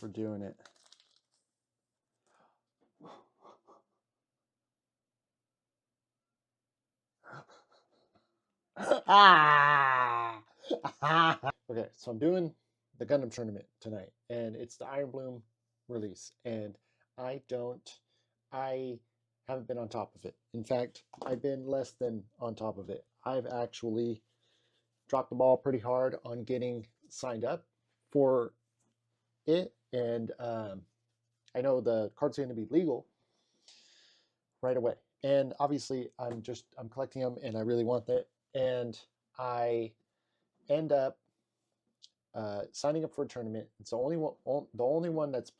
We're doing it. Ah! Okay, so I'm doing the Gundam tournament tonight, and it's the Iron Bloom release, and I haven't been on top of it. In fact, I've been less than on top of it. I've actually dropped the ball pretty hard on getting signed up for it, and I know the card's going to be legal right away. And obviously, I'm collecting them, and I really want that, and I end up signing up for a tournament. It's the only one that's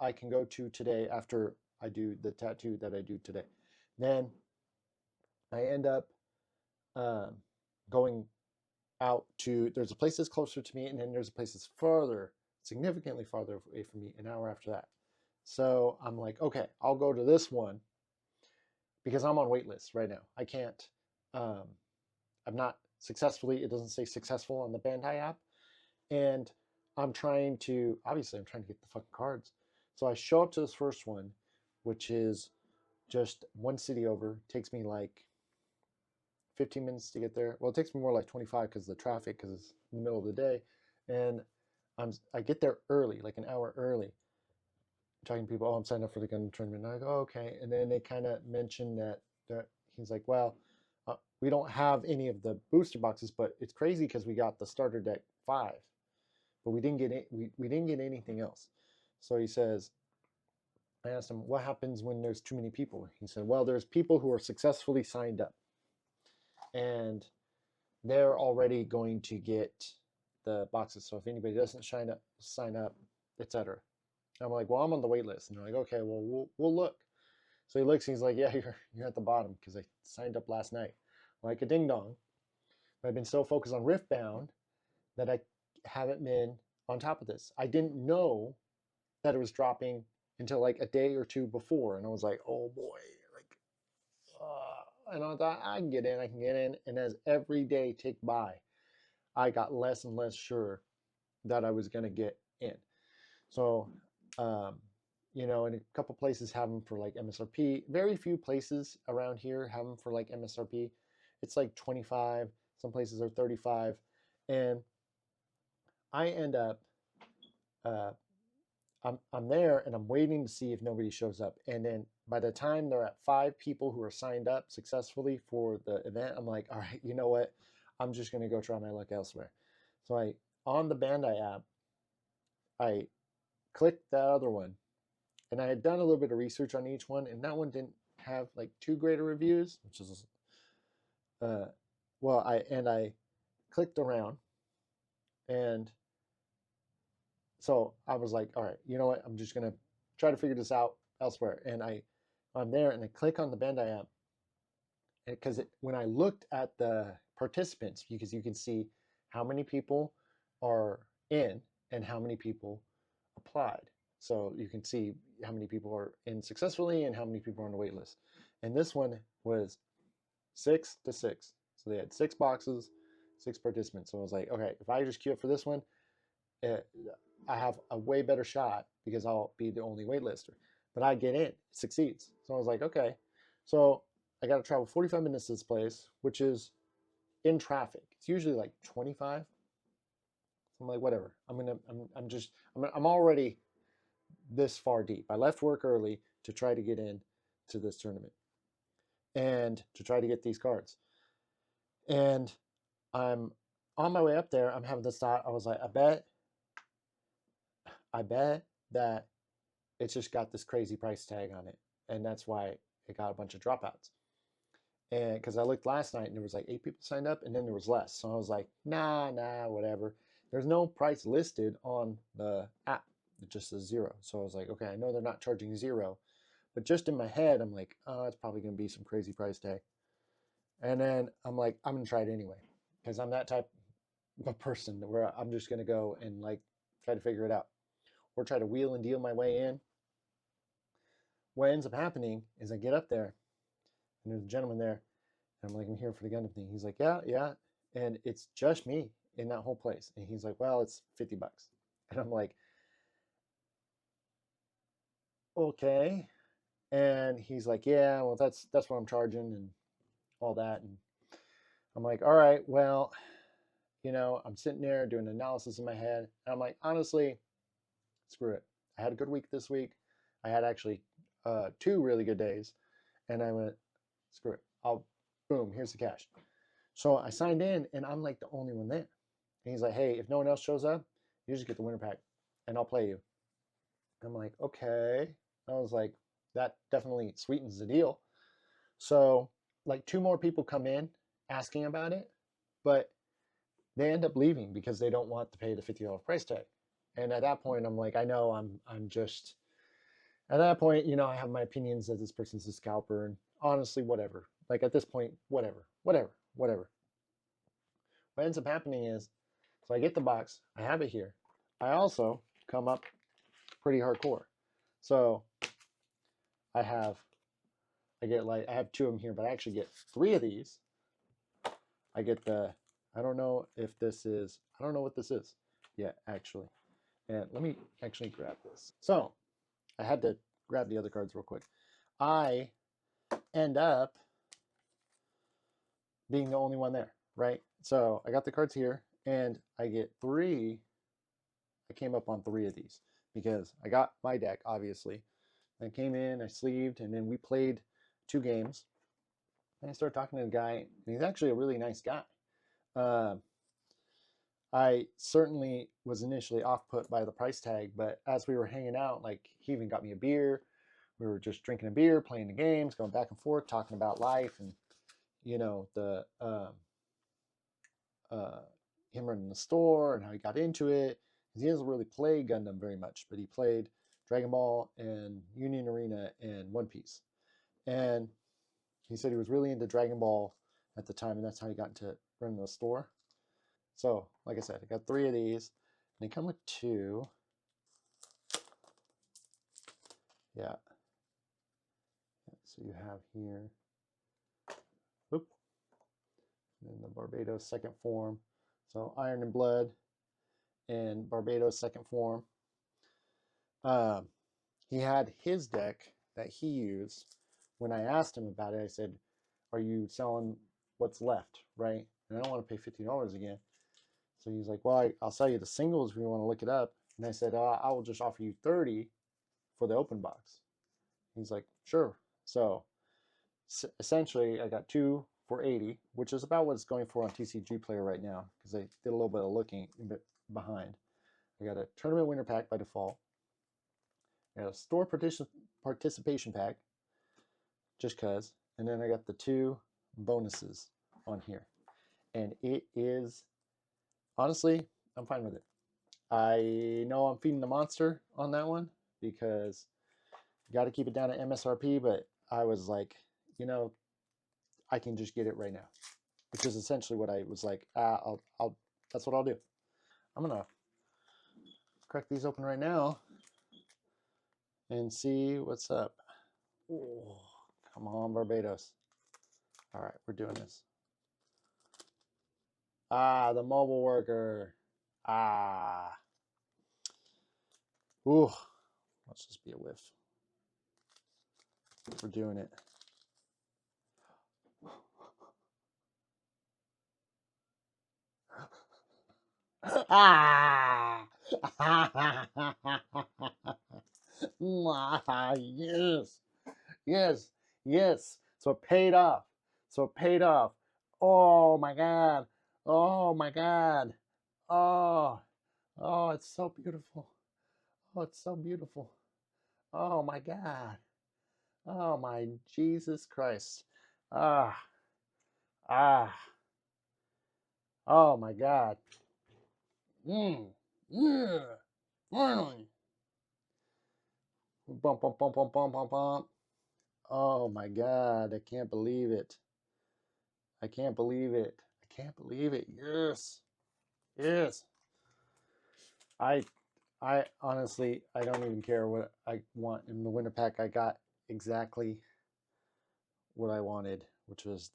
I can go to today after I do the tattoo that I do today. Then I end up um, going out to, there's a place that's closer to me, and then there's a place that's farther, significantly farther away from me, an hour after that. So I'm like, okay, I'll go to this one because I'm on wait list right now. I can't, um, I'm not successfully, it doesn't say successful on the Bandai app. And I'm trying to, obviously, I'm trying to get the fucking cards. So I show up to this first one, which is just one city over. It takes me like 15 minutes to get there. Well, it takes me more like 25 because of the traffic, because it's in the middle of the day. And I get there early, like an hour early, talking to people, oh, I'm signed up for the Gundam tournament. And I go, oh, okay. And then they kind of mention that he's like, well, we don't have any of the booster boxes, but it's crazy because we got the starter deck 5, but we didn't get we didn't get anything else. So he says, I asked him, what happens when there's too many people? He said, well, there's people who are successfully signed up, and they're already going to get the boxes. So if anybody doesn't sign up, etc. I'm like, well, I'm on the wait list, and they're like, okay, well, we'll look. So he looks, and he's like, yeah, you're at the bottom because I signed up last night, like a ding dong. But I've been so focused on Riftbound that I haven't been on top of this. I didn't know that it was dropping until like a day or two before, and I was like, oh boy, like, and I thought I can get in, and as every day ticked by, I got less and less sure that I was going to get in. So, um, and a couple places have them for like MSRP. Very few places around here have them for like MSRP. It's like 25. Some places are 35, and I end up uh, I'm there and I'm waiting to see if nobody shows up. And then by the time they're at 5 people who are signed up successfully for the event, I'm like, all right, you know what? I'm just gonna go try my luck elsewhere. So I on the Bandai app, I clicked that other one, and I had done a little bit of research on each one, and that one didn't have like too great of reviews, which is uh, well, I clicked around, and so I was like, all right, you know what? I'm just gonna try to figure this out elsewhere. And I'm there and I click on the Bandai app, because when I looked at the participants, because you can see how many people are in and how many people applied. So you can see how many people are in successfully and how many people are on the wait list. And this one was 6 to 6. So they had 6 boxes, 6 participants. So I was like, okay, if I just queue up for this one, uh, I have a way better shot because I'll be the only waitlister. But I get in, it succeeds. So I was like, okay. So I got to travel 45 minutes to this place, which is in traffic. It's usually like 25. So I'm like, whatever. I'm already this far deep. I left work early to try to get in to this tournament and to try to get these cards. And I'm on my way up there. I'm having this thought. I was like, I bet that it's just got this crazy price tag on it, and that's why it got a bunch of dropouts. And because I looked last night and there was like 8 people signed up, and then there was less, so I was like, nah, whatever. There's no price listed on the app; it just says 0. So I was like, okay, I know they're not charging 0, but just in my head, I'm like, oh, it's probably gonna be some crazy price tag. And then I'm like, I'm gonna try it anyway, because I'm that type of person where I'm just gonna go and like try to figure it out, or try to wheel and deal my way in. What ends up happening is I get up there and there's a gentleman there, and I'm like, I'm here for the Gundam thing. He's like, yeah, and it's just me in that whole place. And he's like, well, it's $50. And I'm like, okay. And he's like, yeah, well, that's what I'm charging and all that. And I'm like, all right, well, I'm sitting there doing analysis in my head. And I'm like, honestly, screw it. I had a good week this week. I had actually 2 really good days. And I went, screw it. Boom, here's the cash. So I signed in and I'm like the only one there. And he's like, hey, if no one else shows up, you just get the winter pack and I'll play you. I'm like, okay. I was like, that definitely sweetens the deal. So, like, 2 more people come in asking about it, but they end up leaving because they don't want to pay the $50 price tag. And at that point, I'm like, I know I'm just at that point, I have my opinions that this person's a scalper, and honestly, whatever. Like at this point, whatever. What ends up happening is, so I get the box, I have it here. I also come up pretty hardcore. So I have I have 2 of them here, but I actually get 3 of these. I get I don't know what this is yet, actually. And let me actually grab this. So I had to grab the other cards real quick. I end up being the only one there, right? So I got the cards here, and I get 3. I came up on 3 of these because I got my deck, obviously. I came in, I sleeved, and then we played 2 games. And I started talking to the guy, and he's actually a really nice guy. I certainly was initially off put by the price tag, but as we were hanging out, like he even got me a beer. We were just drinking a beer, playing the games, going back and forth, talking about life and the uh, him running the store and how he got into it. He doesn't really play Gundam very much, but he played Dragon Ball and Union Arena and One Piece. And he said he was really into Dragon Ball at the time, and that's how he got into running the store. So, like I said, I got 3 of these, and they come with 2. Yeah. So you have here, whoop, and the Barbados second form. So Iron and Blood and Barbados second form. He had his deck that he used. When I asked him about it, I said, are you selling what's left, right? And I don't want to pay $50 again. So he's like, well, I'll sell you the singles if you want to look it up. And I said, I will just offer you 30 for the open box. He's like, sure. So essentially, I got 2 for 80, which is about what it's going for on TCG Player right now because they did a little bit of looking behind. I got a tournament winner pack by default. I got a store participation pack, just because. And then I got the 2 bonuses on here. And it is, honestly, I'm fine with it. I know I'm feeding the monster on that one because you got to keep it down to MSRP, but I was like, I can just get it right now, which is essentially what I was like, that's what I'll do. I'm going to crack these open right now and see what's up. Oh, come on, Barbados. All right, we're doing this. The mobile worker. Ooh, let's just be a whiff. We're doing it. Yes, yes, yes. So it paid off. Oh my God. Oh my God. Oh, oh, it's so beautiful. Oh, it's so beautiful. Oh my God. Oh my Jesus Christ. Ah, ah. Oh my God. Yeah. Finally. Bump, bump, bump, bump, bump, bump, bump. Oh my God. I can't believe it. I can't believe it. I can't believe it. Yes. Yes. I I honestly I don't even care what I want in the winter pack. I got exactly what I wanted, which was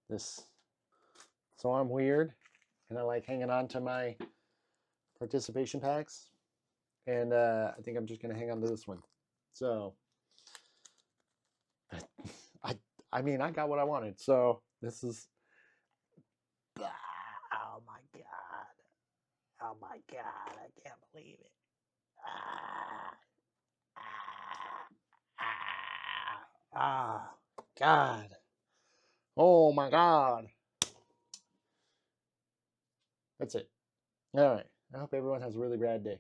this. So I'm weird and I like hanging on to my participation packs. And I think I'm just going to hang on to this one. So, I, I mean, I got what I wanted. So this is, oh my God. Oh my God. I can't believe it. Ah, ah, ah, God. Oh my God. That's it. All right. I hope everyone has a really bad day.